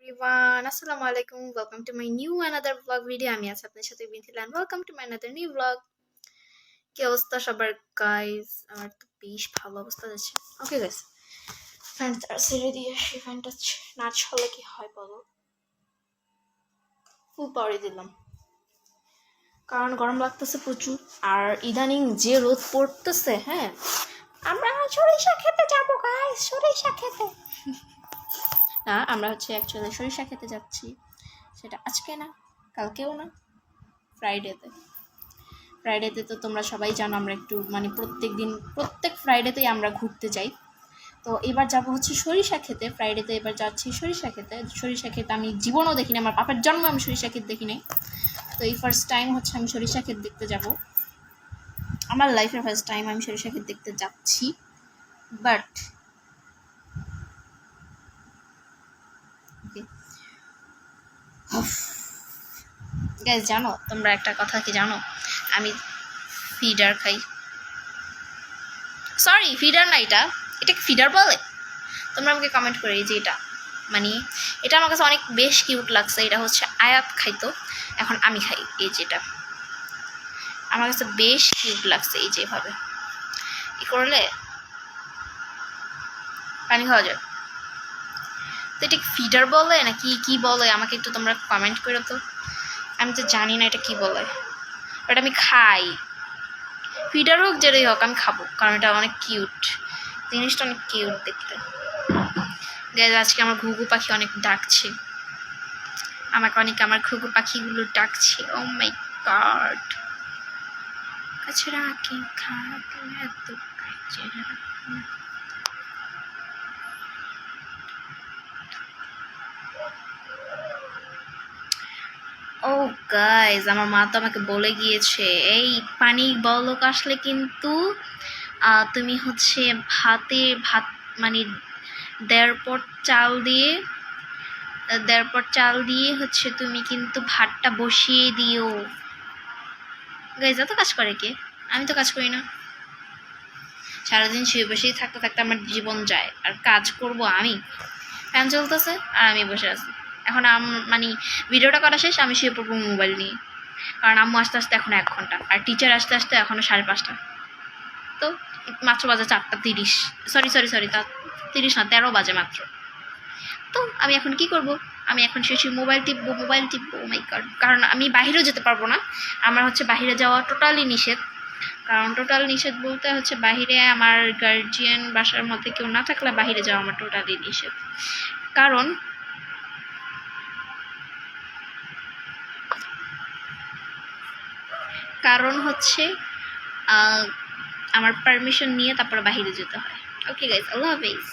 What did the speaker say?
everyone, assalamu alaikum. Welcome to my new another vlog video. আমি আছি আপনাদের সাথে বিনতিল and welcome to my another new vlog. কি অবস্থা সবার গাইস? আমার তো বেশ ভালো অবস্থা যাচ্ছে। ওকে গাইস, ফ্যানটা ছেড়ে দিয়ে সেই ফ্যানটা না চলে কি হয় বলো? ফুল পাওয়ারে দিলাম কারণ গরম লাগতেছে প্রচুর, আর ইদানিং যে রোদ পড়তেছে, হ্যাঁ আমরা সরিষা খেতে যাবো গাইস, সরিষা খেতে। না, আমরা অ্যাকচুয়ালি সরিষা খেতে যাচ্ছি, সেটা আজকে না, কালকেও না, ফ্রাইডেতে তো তোমরা সবাই জানো আমরা একটু প্রত্যেক ফ্রাইডেতেই আমরা ঘুরতে যাই। তো এবার যাবো সরিষা খেতে, ফ্রাইডেতে এবার যাচ্ছি সরিষা খেতে। আমি জীবনও দেখিনি, আমার বাপের জন্ম আমি সরিষা ক্ষেত দেখি নাই। তো এই ফার্স্ট টাইম আমি সরিষা ক্ষেত দেখতে যাব, আমার লাইফের ফার্স্ট টাইম আমি সরিষা ক্ষেত দেখতে যাচ্ছি। বাট গাইস, জানো তোমরা একটা কথা কি জানো? আমি ফিডার খাই। সরি, ফিডার না, এটাকে ফিডার বলে? তোমরা আমাকে কমেন্ট করে যে এটা আমার কাছে অনেক বেশ কিউট লাগছে। এটা আয়াত খাইতো, এখন আমি খাই। এই যেটা আমার কাছে বেশ কিউট লাগছে, এই যেভাবে ই করলে পানি খাওয়া যায়। তো এটা ফিডার বলে নাকি কি বলে আমাকে একটু তোমরা কমেন্ট করো তো। আমি তো জানি না এটা কি বলে, বাট আমি খাই। ফিডার হোক যেটাই হোক আমি খাবো, কারণ এটা অনেক কিউট, জিনিসটা অনেক কিউট দেখতে। আজকে আমার ঘুঘু পাখি অনেক ডাকছে, আমাকে অনেক আমার ঘুঘু পাখিগুলো ডাকছে। ও মাই গড, কাছরা কি খাতে এত কাছরা। ও গাইজ, আমার মা তো আমাকে বলে গিয়েছে এই পানি বলক আসলে কিন্তু তুমি ভাত দেড় পট চাল দিয়ে তুমি কিন্তু ভাতটা বসিয়ে দিও। গাইজ, এত কাজ করে কে? আমি তো কাজ করি না, সারাদিন শুয়ে বসেই থাকতে থাকতে আমার জীবন যায়, আর কাজ করব আমি? ফ্যান চলতেছে আর আমি বসে আছি। এখন ভিডিওটা করা শেষ, আমি শুয়ে পড়বো মোবাইল নিয়ে, কারণ আম্মু আসতে আসতে এখন 1 ঘন্টা, আর টিচার আসতে আসতে এখনও 5:30। তো মাত্র বাজে 4:30, সরি তা 30 না, 13 বাজে মাত্র। তো আমি এখন কি করব? আমি এখন শুয়ে মোবাইল টিপবো। ও মাই গড, কারণ আমি বাহিরেও যেতে পারবো না। আমার বাহিরে যাওয়া টোটালি নিষেধ। কারণ টোটাল নিষেধ বলতে বাহিরে আমার গার্জিয়ান বাসার মধ্যে কেউ না থাকলে বাহিরে যাওয়া আমার টোটালি নিষেধ। কারণ আমার পারমিশন নিয়ে তারপরে বাহিরে যেতে হয়। ওকে গাইস, আল্লাহ হাফেজ।